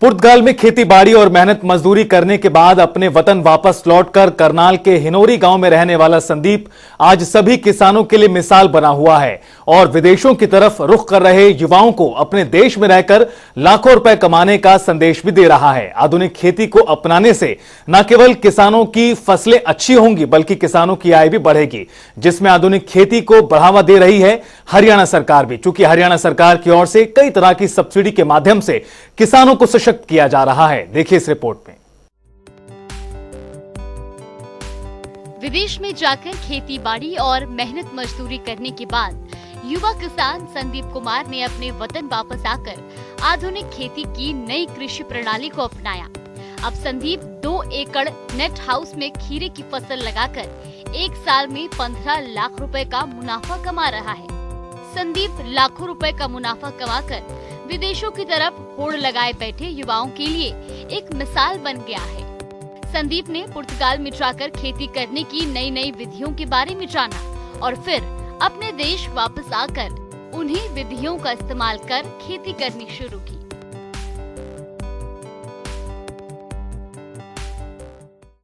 पुर्तगाल में खेती बाड़ी और मेहनत मजदूरी करने के बाद अपने वतन वापस लौटकर करनाल के हिनोरी गांव में रहने वाला संदीप आज सभी किसानों के लिए मिसाल बना हुआ है और विदेशों की तरफ रुख कर रहे युवाओं को अपने देश में रहकर लाखों रुपए कमाने का संदेश भी दे रहा है। आधुनिक खेती को अपनाने से न केवल किसानों की फसलें अच्छी होंगी बल्कि किसानों की आय भी बढ़ेगी, जिसमें आधुनिक खेती को बढ़ावा दे रही है हरियाणा सरकार भी। चूंकि हरियाणा सरकार की ओर से कई तरह की सब्सिडी के माध्यम से किसानों को सशक्त किया जा रहा है। देखिए इस रिपोर्ट में। विदेश में जाकर खेती बाड़ी और मेहनत मजदूरी करने के बाद युवा किसान संदीप कुमार ने अपने वतन वापस आकर आधुनिक खेती की नई कृषि प्रणाली को अपनाया। अब संदीप 2 एकड़ नेट हाउस में खीरे की फसल लगाकर एक साल में 15 लाख रुपए का मुनाफा कमा रहा है। संदीप लाखों रुपए का मुनाफा कमाकर विदेशों की तरफ होड़ लगाए बैठे युवाओं के लिए एक मिसाल बन गया है। संदीप ने पुर्तगाल में जाकर खेती करने की नई नई विधियों के बारे में जाना और फिर अपने देश वापस आकर उन्हीं विधियों का इस्तेमाल कर खेती करनी शुरू की।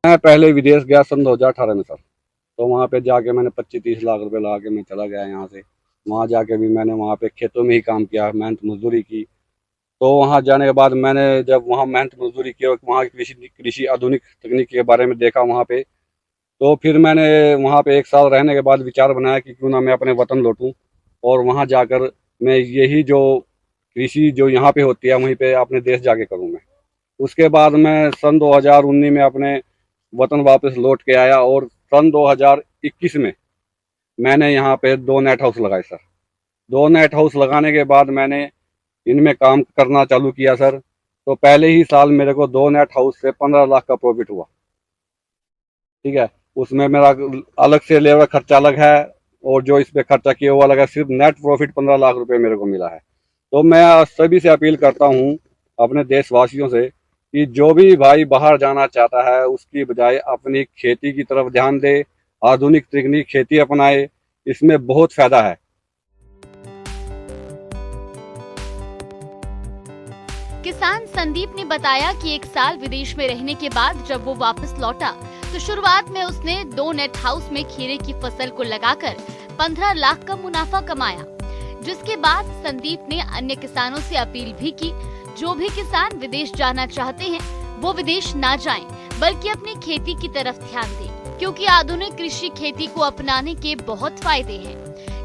मैं पहले विदेश गया सन 2018 में सर, तो वहाँ पे जाके मैंने 25-30 लाख रुपए लगा के मैं चला गया यहाँ से। वहाँ जाके भी मैंने वहाँ पे खेतों में ही काम किया, मेहनत मजदूरी की। तो वहाँ जाने के बाद मैंने जब वहाँ मेहनत मजदूरी की और वहाँ की कृषि आधुनिक तकनीक के बारे में देखा वहाँ पे, तो फिर मैंने वहाँ पे एक साल रहने के बाद विचार बनाया कि क्यों ना मैं अपने वतन लौटूं और वहाँ जाकर मैं यही जो कृषि जो यहाँ पे होती है वहीं पे अपने देश जाके करूँ मैं। उसके बाद मैं सन 2019 में अपने वतन वापस लौट के आया और सन 2021 में मैंने यहाँ पे 2 नेट हाउस लगाए सर। 2 नेट हाउस लगाने के बाद मैंने इनमें काम करना चालू किया सर। तो पहले ही साल मेरे को 2 नेट हाउस से 15 लाख का प्रॉफिट हुआ। ठीक है, उसमें मेरा अलग से लेबर खर्चा अलग है और जो इस पे खर्चा किया हुआ अलग है। सिर्फ नेट प्रॉफिट 15 लाख रुपए मेरे को मिला है। तो मैं सभी से अपील करता हूँ अपने देशवासियों से कि जो भी भाई बाहर जाना चाहता है उसकी बजाय अपनी खेती की तरफ ध्यान दे, आधुनिक तकनीक खेती अपनाए, इसमें बहुत फायदा है। किसान संदीप ने बताया कि एक साल विदेश में रहने के बाद जब वो वापस लौटा तो शुरुआत में उसने 2 नेट हाउस में खीरे की फसल को लगाकर 15 लाख का मुनाफा कमाया, जिसके बाद संदीप ने अन्य किसानों से अपील भी की जो भी किसान विदेश जाना चाहते हैं वो विदेश ना जाएं बल्कि अपनी खेती की तरफ ध्यान दें, क्योंकि आधुनिक कृषि खेती को अपनाने के बहुत फायदे हैं।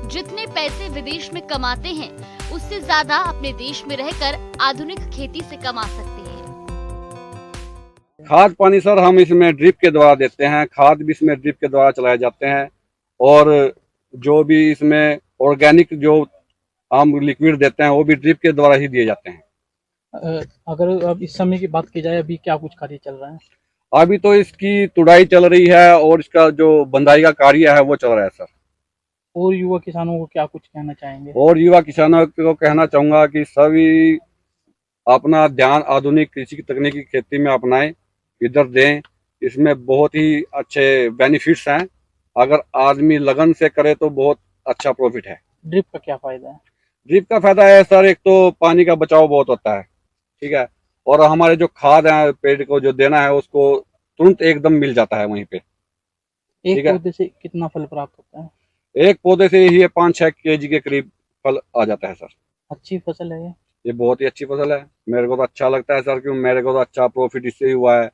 जितने पैसे विदेश में कमाते हैं उससे ज्यादा अपने देश में रहकर आधुनिक खेती से कमा सकते हैं। खाद पानी सर हम इसमें ड्रिप के द्वारा देते हैं, खाद भी इसमें ड्रिप के द्वारा चलाए जाते हैं और जो भी इसमें ऑर्गेनिक जो हम लिक्विड देते हैं वो भी ड्रिप के द्वारा ही दिए जाते हैं। अगर अब इस समय की बात की जाए, अभी क्या कुछ कार्य चल रहा है? अभी तो इसकी तुड़ाई चल रही है और इसका जो बंधाई का कार्य है वो चल रहा है सर। और युवा किसानों को क्या कुछ कहना चाहेंगे? और युवा किसानों को कहना चाहूंगा कि सभी अपना ध्यान आधुनिक कृषि की तकनीकी खेती में अपनाएं, इधर दें। इसमें बहुत ही अच्छे बेनिफिट्स हैं। अगर आदमी लगन से करे तो बहुत अच्छा प्रॉफिट है। ड्रिप का क्या फायदा है? ड्रिप का फायदा है सर, एक तो पानी का बचाव बहुत होता है, ठीक है, और हमारे जो खाद है पेड़ को जो देना है उसको तुरंत एकदम मिल जाता है वहीं पे। एक पौधे से कितना फल प्राप्त होता है? एक पौधे से ही 5-6 केजी के करीब फल आ जाता है सर। अच्छी फसल है ये बहुत ही अच्छी फसल है। मेरे को तो अच्छा लगता है सर, क्योंकि मेरे को तो अच्छा प्रॉफिट इससे ही हुआ है।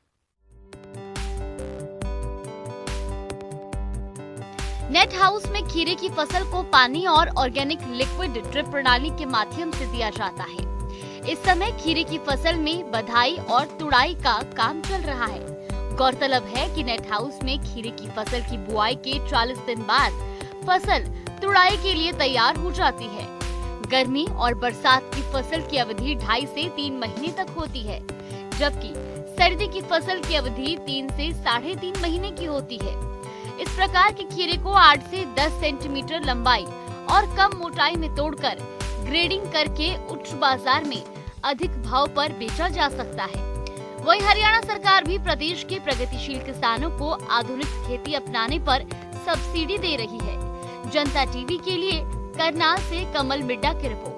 नेट हाउस में खीरे की फसल को पानी और ऑर्गेनिक लिक्विड ड्रिप प्रणाली के माध्यम से दिया जाता है। इस समय खीरे की फसल में बधाई और तुड़ाई का काम चल रहा है। गौरतलब है कि नेट हाउस में खीरे की फसल की बुआई के 40 दिन बाद फसल तुड़ाई के लिए तैयार हो जाती है। गर्मी और बरसात की फसल की अवधि 2.5 से 3 महीने तक होती है, जबकि सर्दी की फसल की अवधि 3 से 3.5 महीने की होती है। इस प्रकार के खीरे को 8 से 10 सेंटीमीटर लंबाई और कम मोटाई में तोड़कर ग्रेडिंग करके उच्च बाजार में अधिक भाव पर बेचा जा सकता है। वहीं हरियाणा सरकार भी प्रदेश के प्रगतिशील किसानों को आधुनिक खेती अपनाने पर सब्सिडी दे रही है। जनता टीवी के लिए करनाल से कमल मिड्डा की रिपोर्ट।